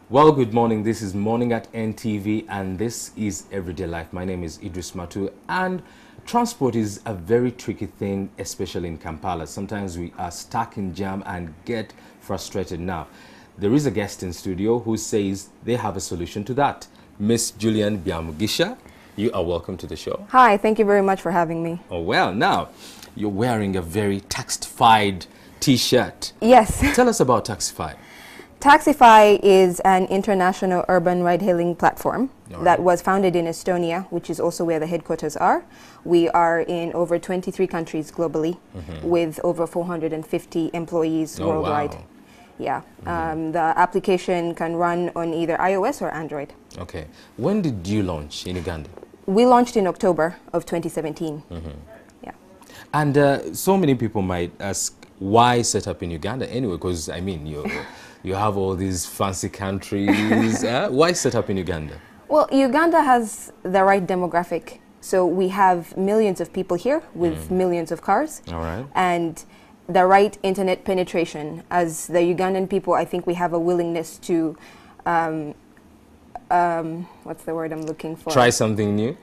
Well, good morning. This is Morning at NTV, and this is Everyday Life. My name is Idris Matu, and transport is a very tricky thing, especially in Kampala. Sometimes we are stuck in jam and get frustrated. Now, there is a guest in studio who says they have a solution to that. Miss Julian Byamugisha, you are welcome to the show. Hi, thank you very much for having me. Oh, well, now, you're wearing a very Taxify t-shirt. Yes. Tell us about Taxify. Taxify is an international urban ride-hailing platform that was founded in Estonia, which is also where the headquarters are. We are in over 23 countries globally with over 450 employees worldwide. Wow. Yeah. The application can run on either iOS or Android. Okay. When did you launch in Uganda? We launched in October of 2017. Yeah. And so many people might ask, why set up in Uganda anyway? Because, I mean, you have all these fancy countries. Why set up in Uganda? Well, Uganda has the right demographic. So we have millions of people here with millions of cars. All right. And the right internet penetration. As the Ugandan people, I think we have a willingness to, what's the word I'm looking for? Try something new?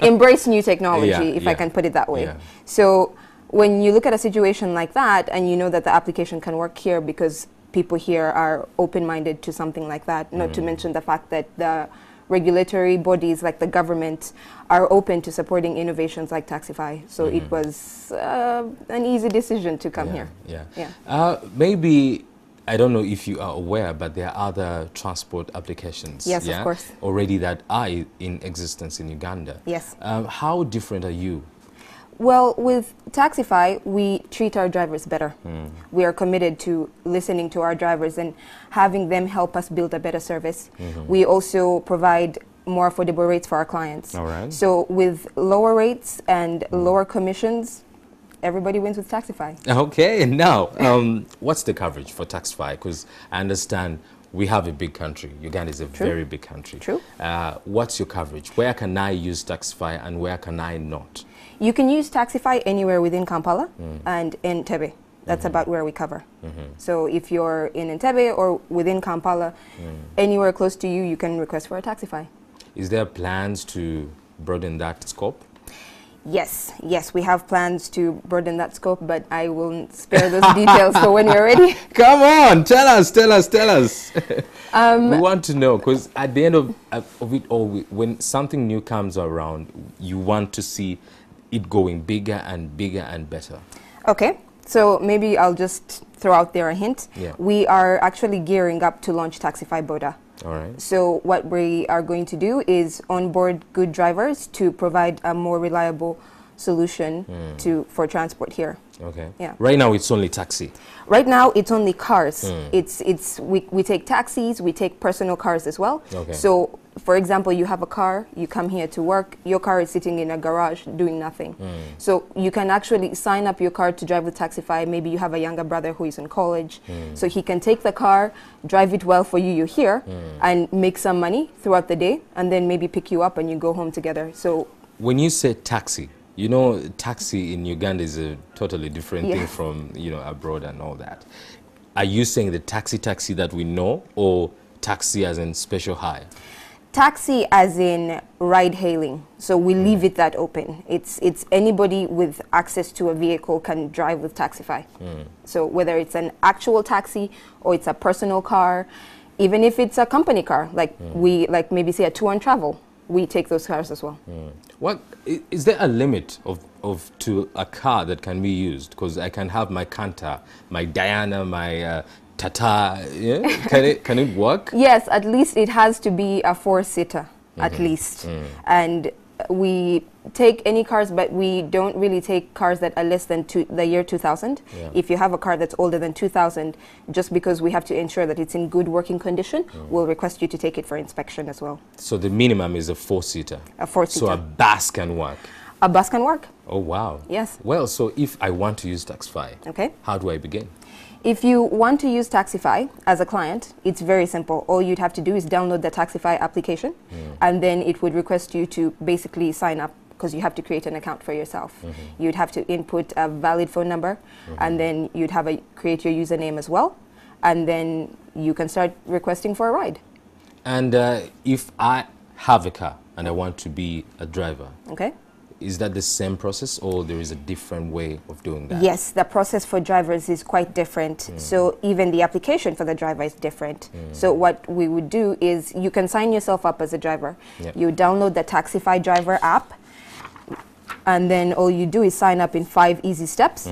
Embrace new technology, if I yeah. can put it that way. Yeah. So when you look at a situation like that and you know that the application can work here because people here are open-minded to something like that, not to mention the fact that the regulatory bodies like the government are open to supporting innovations like Taxify. So it was an easy decision to come here. Yeah. Maybe, I don't know if you are aware, but there are other transport applications. Yes, of course. Already that are in existence in Uganda. Yes. How different are you? Well, with Taxify, we treat our drivers better. We are committed to listening to our drivers and having them help us build a better service. We also provide more affordable rates for our clients. All right. So with lower rates and lower commissions, everybody wins with Taxify. Okay, now, what's the coverage for Taxify? Because I understand we have a big country. Uganda is a very big country. True. What's your coverage? Where can I use Taxify and where can I not? You can use Taxify anywhere within Kampala and in Entebbe. That's about where we cover. So if you're in Entebbe or within Kampala, anywhere close to you, you can request for a Taxify. Is there plans to broaden that scope? Yes, we have plans to broaden that scope, but I will spare those details for when you're ready. Come on, tell us. We want to know, because at the end of it all, when something new comes around, you want to see it going bigger and bigger and better. Okay, so maybe I'll just throw out there a hint. Yeah. We are actually gearing up to launch Taxify Boda. All right. So what we are going to do is onboard good drivers to provide a more reliable solution for transport here. Okay. Yeah. Right now it's only taxi. Right now it's only cars. We take taxis, we take personal cars as well. Okay. So for example, you have a car, you come here to work, your car is sitting in a garage doing nothing. So you can actually sign up your car to drive with Taxify. Maybe you have a younger brother who is in college. So he can take the car, drive it well for you're here, and make some money throughout the day, and then maybe pick you up and you go home together. So when you say taxi, you know, taxi in Uganda is a totally different thing from, abroad and all that. Are you saying the taxi that we know, or taxi as in special hire? Taxi as in ride hailing. So we leave it that open. It's anybody with access to a vehicle can drive with Taxify. So whether it's an actual taxi or it's a personal car, even if it's a company car, like we maybe say a tour and travel, we take those cars as well. What is there a limit to a car that can be used? Because I can have my Kanta, my Diana, my Tata. Yeah? Can it work? Yes, at least it has to be a 4-seater, at least. And we take any cars, but we don't really take cars that are less than the year 2000. If you have a car that's older than 2000, just because we have to ensure that it's in good working condition, we'll request you to take it for inspection as well. So the minimum is a 4-seater? A 4-seater. So a bus can work? A bus can work. Oh, wow. Yes. Well, so if I want to use Taxify, how do I begin? If you want to use Taxify as a client, it's very simple. All you'd have to do is download the Taxify application, and then it would request you to basically sign up, because you have to create an account for yourself. You'd have to input a valid phone number, and then you'd have create your username as well. and then you can start requesting for a ride. And if I have a car and I want to be a driver, Okay. is that the same process, or there is a different way of doing that? Yes, the process for drivers is quite different. So even the application for the driver is different. So what we would do is you can sign yourself up as a driver. Yep. You download the Taxify driver app, and then all you do is sign up in 5 easy steps.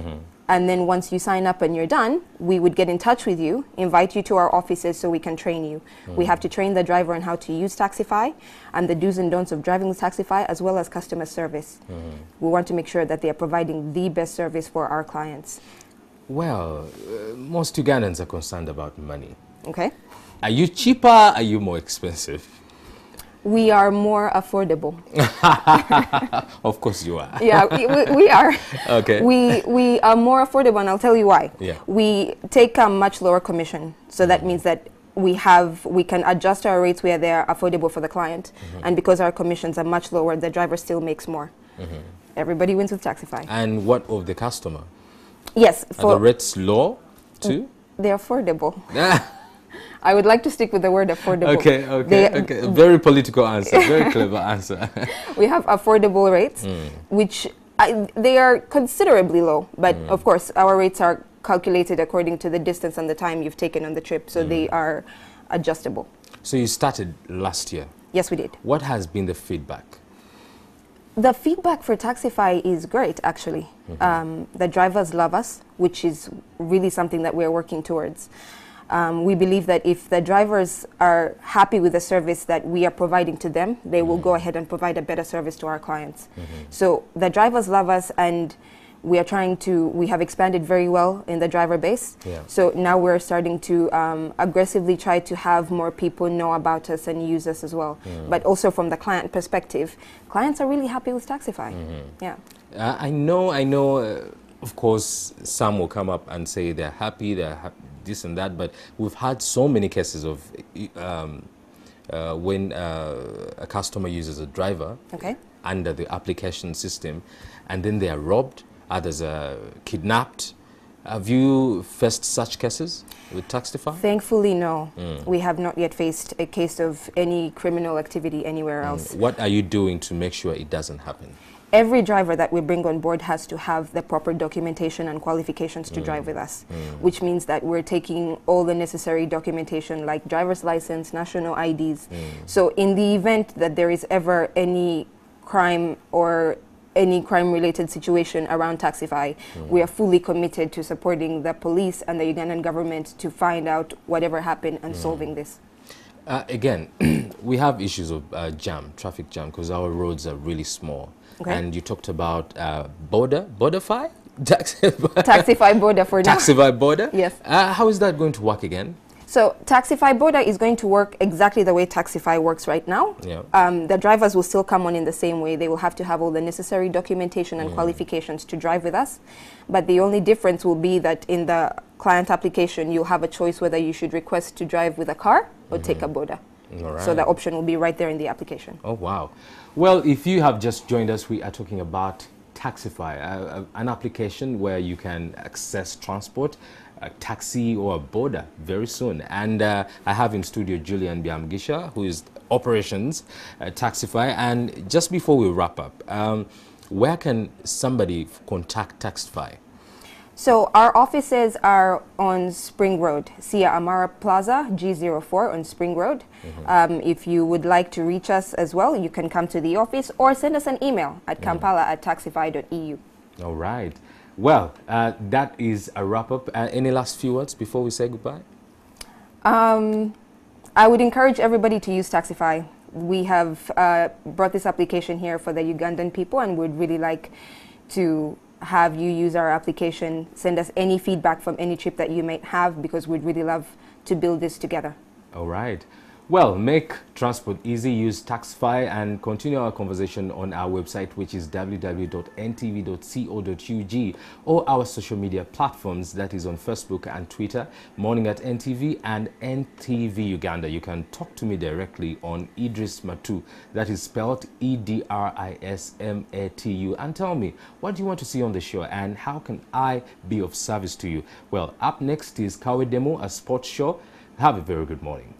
And then once you sign up and you're done, we would get in touch with you, invite you to our offices so we can train you. We have to train the driver on how to use Taxify and the do's and don'ts of driving with Taxify, as well as customer service. We want to make sure that they are providing the best service for our clients. Well, most Ugandans are concerned about money. Okay? Are you cheaper? Are you more expensive? We are more affordable. Of course you are. Yeah, we are. Okay. We are more affordable, and I'll tell you why. Yeah. We take a much lower commission, so that means that we can adjust our rates where they are affordable for the client, and because our commissions are much lower, the driver still makes more. Everybody wins with Taxify. And what of the customer? Yes, Are the rates low too? they're affordable. I would like to stick with the word affordable. Okay. Very political answer, very clever answer. We have affordable rates, which they are considerably low, but of course our rates are calculated according to the distance and the time you've taken on the trip, so they are adjustable. So you started last year. Yes, we did. What has been the feedback? The feedback for Taxify is great, actually. The drivers love us, which is really something that we're working towards. We believe that if the drivers are happy with the service that we are providing to them, they will go ahead and provide a better service to our clients. So the drivers love us, and we have expanded very well in the driver base. Yeah. So now we're starting to aggressively try to have more people know about us and use us as well. But also from the client perspective, clients are really happy with Taxify. Yeah. I know, of course, some will come up and say they're happy, this and that, but we've had so many cases of when a customer uses a driver under the application system, and then they are robbed, others are kidnapped. Have you faced such cases with Taxify? Thankfully, no. We have not yet faced a case of any criminal activity anywhere else. What are you doing to make sure it doesn't happen? Every driver that we bring on board has to have the proper documentation and qualifications to drive with us, which means that we're taking all the necessary documentation like driver's license, national IDs. So in the event that there is ever any crime or any crime-related situation around Taxify, we are fully committed to supporting the police and the Ugandan government to find out whatever happened and solving this. Again, we have issues of traffic jam, because our roads are really small. Okay. And you talked about Borderfy? Taxify Border for now. Taxify Border? Yes. How is that going to work again? So Taxify Border is going to work exactly the way Taxify works right now. Yeah. The drivers will still come on in the same way. They will have to have all the necessary documentation and qualifications to drive with us. But the only difference will be that in the client application, you'll have a choice whether you should request to drive with a car or take a border. All right. So the option will be right there in the application. Oh, wow. Well, if you have just joined us, we are talking about Taxify, an application where you can access transport, a taxi or a border very soon. And I have in studio Julian Byamugisha, who is operations at Taxify. And just before we wrap up, where can somebody contact Taxify? So our offices are on Spring Road, Sia Amara Plaza, G04 on Spring Road. If you would like to reach us as well, you can come to the office or send us an email at kampala@taxify.eu. All right. Well, that is a wrap-up. Any last few words before we say goodbye? I would encourage everybody to use Taxify. We have brought this application here for the Ugandan people, and we'd really like to have you use our application. Send us any feedback from any trip that you might have, because we'd really love to build this together. All right. Well, make transport easy. Use Taxify and continue our conversation on our website, which is www.ntv.co.ug, or our social media platforms, that is on Facebook and Twitter, Morning at NTV and NTV Uganda. You can talk to me directly on Idris Matu, that is spelled Edrismatu, and tell me what do you want to see on the show and how can I be of service to you. Well, up next is Kawe Demo, a sports show. Have a very good morning.